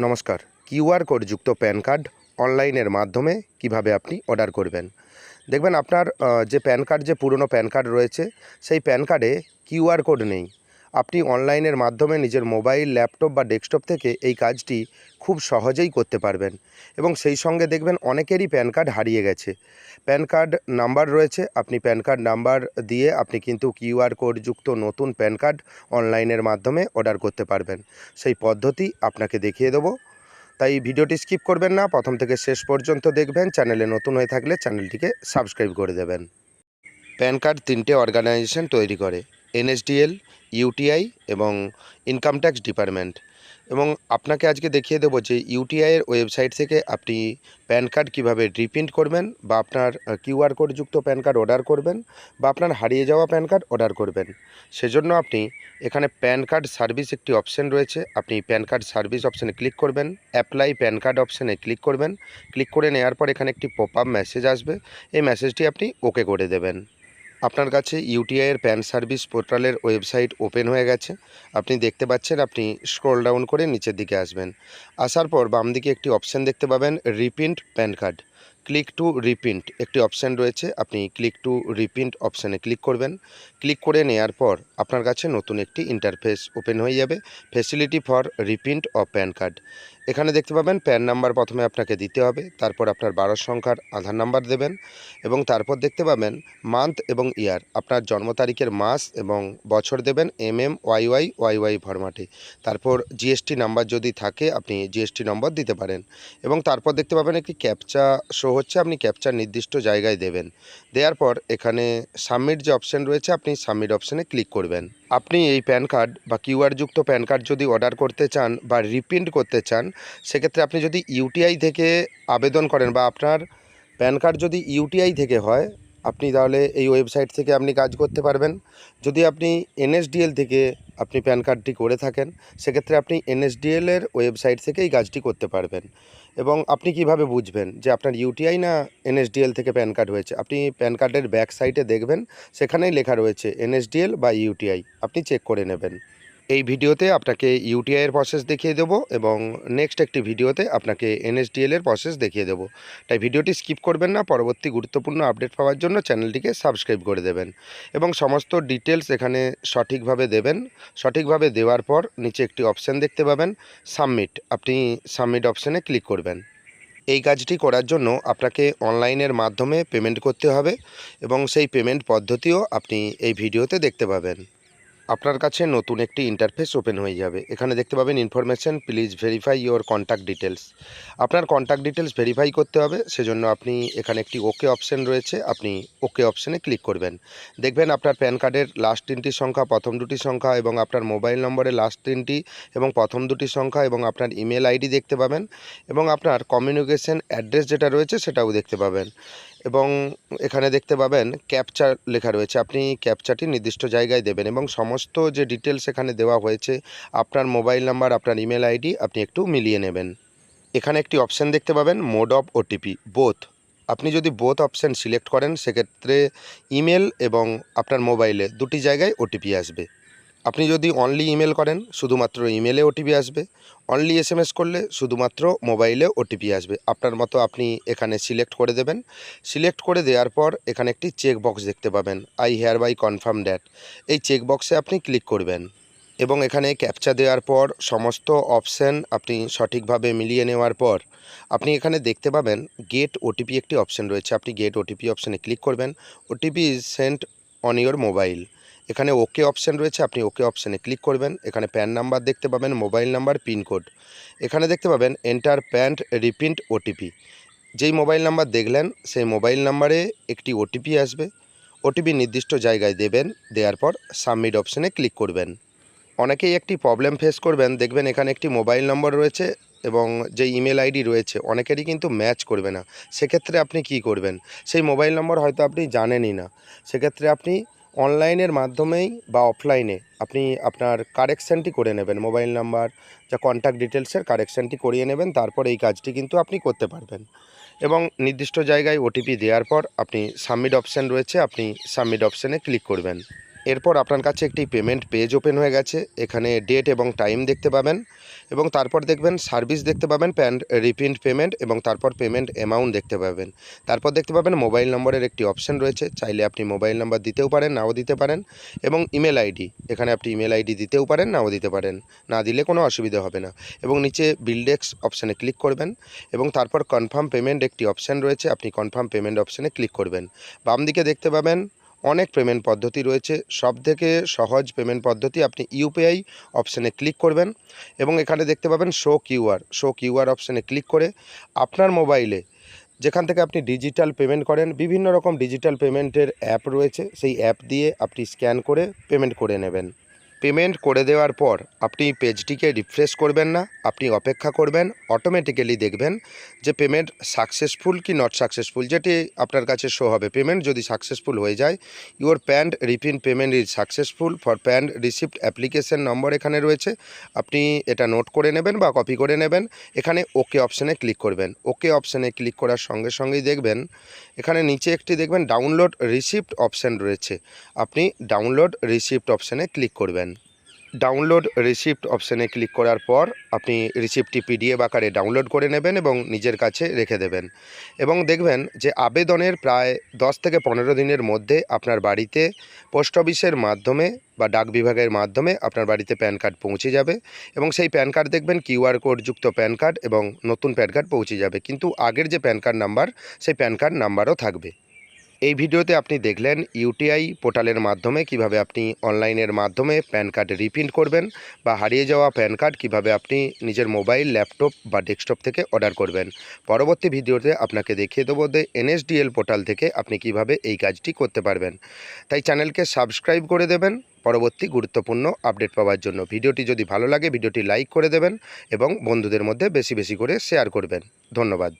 নমস্কার। QR কোডযুক্ত pan card অনলাইনের মাধ্যমে কিভাবে আপনি অর্ডার করবেন। দেখবেন আপনার যে প্যান কার্ড, যে পুরনো প্যান কার্ড রয়েছে, সেই প্যান কার্ডে কিউআর কোড নেই। আপনি অনলাইনের মাধ্যমে নিজের মোবাইল, ল্যাপটপ বা ডেস্কটপ থেকে এই কাজটি খুব সহজেই করতে পারবেন। এবং সেই সঙ্গে দেখবেন অনেকেরই প্যান কার্ড হারিয়ে গেছে। প্যান কার্ড নাম্বার রয়েছে, আপনি প্যান কার্ড নাম্বার দিয়ে আপনি কিন্তু কিউআর কোডযুক্ত নতুন প্যান কার্ড অনলাইনের মাধ্যমে অর্ডার করতে পারবেন। সেই পদ্ধতি আপনাকে দেখিয়ে দেবো। তাই ভিডিওটি স্কিপ করবেন না, প্রথম থেকে শেষ পর্যন্ত দেখবেন। চ্যানেলে নতুন হয়ে থাকলে চ্যানেলটিকে সাবস্ক্রাইব করে দেবেন। প্যান কার্ড 3টে অর্গানাইজেশন তৈরি করে: এনএসডিএল, ইউটিআই এবং ইনকাম ট্যাক্স ডিপার্টমেন্ট। এবং আপনাকে আজকে দেখিয়ে দেবো যে ইউটিআইয়ের ওয়েবসাইট থেকে আপনি প্যান কার্ড কীভাবে রিপ্রিন্ট করবেন, বা আপনার কিউআর কোডযুক্ত প্যান কার্ড অর্ডার করবেন, বা আপনার হারিয়ে যাওয়া প্যান কার্ড অর্ডার করবেন। সেজন্য আপনি এখানে প্যান কার্ড সার্ভিস একটি অপশন রয়েছে, আপনি প্যান কার্ড সার্ভিস অপশানে ক্লিক করবেন, অ্যাপ্লাই প্যান কার্ড অপশানে ক্লিক করবেন। ক্লিক করে নেওয়ার পর এখানে একটি পপ আপ মেসেজ আসবে, এই মেসেজটি আপনি ওকে করে দেবেন। আপনার কাছে ইউটিআইয়ের প্যান সার্ভিস পোর্টালের ওয়েবসাইট ওপেন হয়ে গেছে। আপনি দেখতে পাচ্ছেন, আপনি স্ক্রল ডাউন করে নিচের দিকে আসবেন। আসার পর বাম দিকে একটি অপশান দেখতে পাবেন, reprint pan card. Click to reprint একটি অপশান রয়েছে, আপনি ক্লিক টু রিপ্রিন্ট অপশানে ক্লিক করবেন। ক্লিক করে নেওয়ার পর আপনার কাছে নতুন একটি ইন্টারফেস ওপেন হয়ে যাবে, facility for reprint of pan card. এখানে দেখতে পাবেন প্যান নাম্বার প্রথমে আপনাকে দিতে হবে, তারপর আপনার 12 সংখ্যার আধার নাম্বার দেবেন, এবং তারপর দেখতে পাবেন মান্থ এবং ইয়ার, আপনার জন্ম তারিখের মাস এবং বছর দেবেন ওয়াইওয়াই ফরম্যাটে। তারপর জিএসটি নাম্বার যদি থাকে আপনি জিএসটি নম্বর দিতে পারেন, এবং তারপর দেখতে পাবেন একটি ক্যাপচা শো হচ্ছে, আপনি ক্যাপচা নির্দিষ্ট জায়গায় দেবেন। দেওয়ার পর এখানে সাবমিট যে অপশান রয়েছে, আপনি সাবমিট অপশানে ক্লিক করবেন। আপনি এই প্যান কার্ড বা কিউআরযুক্ত প্যান কার্ড যদি অর্ডার করতে চান বা রিপ্রিন্ট করতে চান, সেক্ষেত্রে আপনি যদি ইউটিআই থেকে আবেদন করেন, বা আপনার প্যান কার্ড যদি ইউটিআই থেকে হয়, আপনি তাহলে এই ওয়েবসাইট থেকে আপনি কাজ করতে পারবেন। যদি আপনি এনএসডিএল থেকে আপনি প্যান কার্ডটি করে থাকেন, সেক্ষেত্রে আপনি এনএসডিএলের ওয়েবসাইট থেকে এই কাজটি করতে পারবেন। এবং আপনি কিভাবে বুঝবেন যে আপনার ইউটিআই না এনএসডিএল থেকে প্যান কার্ড হয়েছে? আপনি প্যান কার্ডের ব্যাক সাইডে দেখবেন, সেখানেই লেখা রয়েছে এনএসডিএল বা ইউটিআই, আপনি চেক করে নেবেন। এই ভিডিওতে আপনাকে ইউটিআইয়ের প্রসেস দেখিয়ে দেবো, এবং নেক্সট একটি ভিডিওতে আপনাকে এনএসডিএলের প্রসেস দেখিয়ে দেবো। তাই ভিডিওটি স্কিপ করবেন না। পরবর্তী গুরুত্বপূর্ণ আপডেট পাওয়ার জন্য চ্যানেলটিকে সাবস্ক্রাইব করে দেবেন, এবং সমস্ত ডিটেলস এখানে সঠিকভাবে দেবেন। সঠিকভাবে দেওয়ার পর নিচে একটি অপশান দেখতে পাবেন, সাবমিট, আপনি সাবমিট অপশানে ক্লিক করবেন। এই কাজটি করার জন্য আপনাকে অনলাইনের মাধ্যমে পেমেন্ট করতে হবে, এবং সেই পেমেন্ট পদ্ধতিও আপনি এই ভিডিওতে দেখতে পাবেন। আপনার কাছে নতুন একটি ইন্টারফেস ওপেন হয়ে যাবে। এখানে দেখতে পাবেন information, please verify your contact details. আপনার কন্ট্যাক্ট ডিটেলস ভেরিফাই করতে হবে, সেজন্য আপনি এখানে একটি ওকে অপশান রয়েছে, আপনি ওকে অপশানে ক্লিক করবেন। দেখবেন আপনার প্যান কার্ডের লাস্ট 3টি সংখ্যা, প্রথম 2টি সংখ্যা, এবং আপনার মোবাইল নম্বরের লাস্ট 3টি এবং প্রথম 2টি সংখ্যা, এবং আপনার ইমেল আইডি দেখতে পাবেন, এবং আপনার কমিউনিকেশন অ্যাড্রেস যেটা রয়েছে সেটাও দেখতে পাবেন। এবং এখানে দেখতে পাবেন ক্যাপচা লেখা রয়েছে, আপনি ক্যাপচাটি নির্দিষ্ট জায়গায় দেবেন, এবং সমস্ত যে ডিটেলস এখানে দেওয়া হয়েছে, আপনার মোবাইল নাম্বার, আপনার ইমেল আইডি, আপনি একটু মিলিয়ে নেবেন। এখানে একটি অপশান দেখতে পাবেন, মোড অফ ওটিপি, বোথ। আপনি যদি বোথ অপশান সিলেক্ট করেন, সেক্ষেত্রে ইমেল এবং আপনার মোবাইলে দুটি জায়গায় ওটিপি আসবে। আপনি যদি অনলি ইমেল করেন, শুধুমাত্র ইমেলে ওটিপি আসবে। অনলি এসএমএস করলে শুধুমাত্র মোবাইলে ওটিপি আসবে। আপনার মতো আপনি এখানে সিলেক্ট করে দেবেন। সিলেক্ট করে দেওয়ার পর এখানে একটি চেক বক্স দেখতে পাবেন, I hereby confirm that. এই চেক বক্সে আপনি ক্লিক করবেন, এবং এখানে ক্যাপচা দেওয়ার পর সমস্ত অপশান আপনি সঠিকভাবে মিলিয়ে নেওয়ার পর আপনি এখানে দেখতে পাবেন গেট ওটিপি একটি অপশান রয়েছে, আপনি গেট ওটিপি অপশানে ক্লিক করবেন। OTP is sent on your mobile. এখানে ওকে অপশান রয়েছে, আপনি ওকে অপশানে ক্লিক করবেন। এখানে প্যান নাম্বার দেখতে পাবেন, মোবাইল নাম্বার, পিনকোড। এখানে দেখতে পাবেন এন্টার প্যান রিপ্রিন্ট ওটিপি। যেই মোবাইল নাম্বার দেখলেন সেই মোবাইল নাম্বারে একটি ওটিপি আসবে। ওটিপি নির্দিষ্ট জায়গায় দেবেন, দেওয়ার পর সাবমিট অপশানে ক্লিক করবেন। অনেকেই একটি প্রবলেম ফেস করবেন, দেখবেন এখানে একটি মোবাইল নম্বর রয়েছে এবং যে ইমেল আইডি রয়েছে, অনেকেরই কিন্তু ম্যাচ করবে না। সেক্ষেত্রে আপনি কি করবেন? সেই মোবাইল নম্বর হয়তো আপনি জানেনই না। সেক্ষেত্রে আপনি অনলাইনের মাধ্যমেই বা অফলাইনে আপনি আপনার কারেকশানটি করে নেবেন, মোবাইল নাম্বার যা কন্ট্যাক্ট ডিটেলসের কারেকশানটি করিয়ে নেবেন। তারপর এই কাজটি কিন্তু আপনি করতে পারবেন, এবং নির্দিষ্ট জায়গায় ওটিপি দেওয়ার পর আপনি সাবমিট অপশান রয়েছে, আপনি সাবমিট অপশানে ক্লিক করবেন। এরপর আপনার কাছে একটি পেমেন্ট পেজ ওপেন হয়ে গেছে। এখানে ডেট এবং টাইম দেখতে পাবেন এবং তারপর দেখবেন সার্ভিস দেখতে পাবেন, রিপিট পেমেন্ট এবং তারপর পেমেন্ট অ্যামাউন্ট দেখতে পাবেন। তারপর দেখতে পাবেন মোবাইল নম্বরের একটি অপশান রয়েছে, চাইলে আপনি মোবাইল নাম্বার দিতেও পারেন, নাও দিতে পারেন এবং ইমেল আইডি, এখানে আপনি ইমেল আইডি দিতেও পারেন, নাও দিতে পারেন, না দিলে কোনো অসুবিধা হবে না। এবং নিচে বিল ডেস্ক অপশানে ক্লিক করবেন এবং তারপর কনফার্ম পেমেন্ট একটি অপশান রয়েছে, আপনি কনফার্ম পেমেন্ট অপশানে ক্লিক করবেন। বাম দিকে দেখতে পাবেন অনেক পেমেন্ট পদ্ধতি রয়েছে, সবথেকে সহজ পেমেন্ট পদ্ধতি আপনি ইউপিআই অপশানে ক্লিক করবেন এবং এখানে দেখতে পাবেন শো কিউআর অপশানে ক্লিক করে আপনার মোবাইলে যেখান থেকে আপনি ডিজিটাল পেমেন্ট করেন, বিভিন্ন রকম ডিজিটাল পেমেন্টের অ্যাপ রয়েছে, সেই অ্যাপ দিয়ে আপনি স্ক্যান করে পেমেন্ট করে নেবেন। পেমেন্ট করে দেওয়ার পর আপনি পেজটিকে রিফ্রেশ করবেন না, আপনি অপেক্ষা করবেন। অটোমেটিক্যালি দেখবেন যে পেমেন্ট সাকসেসফুল কি নট সাকসেসফুল, যেটি আপনার কাছে শো হবে। পেমেন্ট যদি সাকসেসফুল হয়ে যায়, your প্যান্ড repeat payment is successful for প্যান্ড receipt application নম্বর এখানে রয়েছে, আপনি এটা নোট করে নেবেন বা কপি করে নেবেন। এখানে ওকে অপশানে ক্লিক করবেন। ওকে অপশানে ক্লিক করার সঙ্গে সঙ্গেই দেখবেন এখানে নিচে একটি দেখবেন ডাউনলোড রিসিপ্ট অপশান রয়েছে, আপনি ডাউনলোড রিসিপ্ট অপশানে ক্লিক করবেন। ডাউনলোড রিসিপ্ট অপশানে ক্লিক করার পর আপনি রিসিপ্টটি পিডিএফ আকারে ডাউনলোড করে নেবেন এবং নিজের কাছে রেখে দেবেন এবং দেখবেন যে আবেদনের প্রায় 10 থেকে 15 দিনের মধ্যে আপনার বাড়িতে পোস্ট অফিসের মাধ্যমে বা ডাক বিভাগের মাধ্যমে আপনার বাড়িতে প্যান কার্ড পৌঁছে যাবে এবং সেই প্যান কার্ড দেখবেন কিউআর কোডযুক্ত প্যান কার্ড এবং নতুন প্যান কার্ড পৌঁছে যাবে, কিন্তু আগের যে প্যান কার্ড নাম্বার সেই প্যান কার্ড নাম্বারও থাকবে। এই ভিডিওতে আপনি দেখলেন ইউটিআই পোর্টালের মাধ্যমে কিভাবে আপনি অনলাইনের মাধ্যমে প্যান কার্ড রিপ্রিন্ট করবেন বা হারিয়ে যাওয়া প্যান কার্ড কিভাবে আপনি নিজের মোবাইল, ল্যাপটপ বা ডেস্কটপ থেকে অর্ডার করবেন। পরবর্তী ভিডিওতে আপনাকে দেখিয়ে দেবো যে এনএসডিএল পোর্টাল থেকে আপনি কিভাবে এই কাজটি করতে পারবেন। তাই চ্যানেলকে সাবস্ক্রাইব করে দেবেন পরবর্তী গুরুত্বপূর্ণ আপডেট পাওয়ার জন্য। ভিডিওটি যদি ভালো লাগে ভিডিওটি লাইক করে দেবেন এবং বন্ধুদের মধ্যে বেশি বেশি করে শেয়ার করবেন। ধন্যবাদ।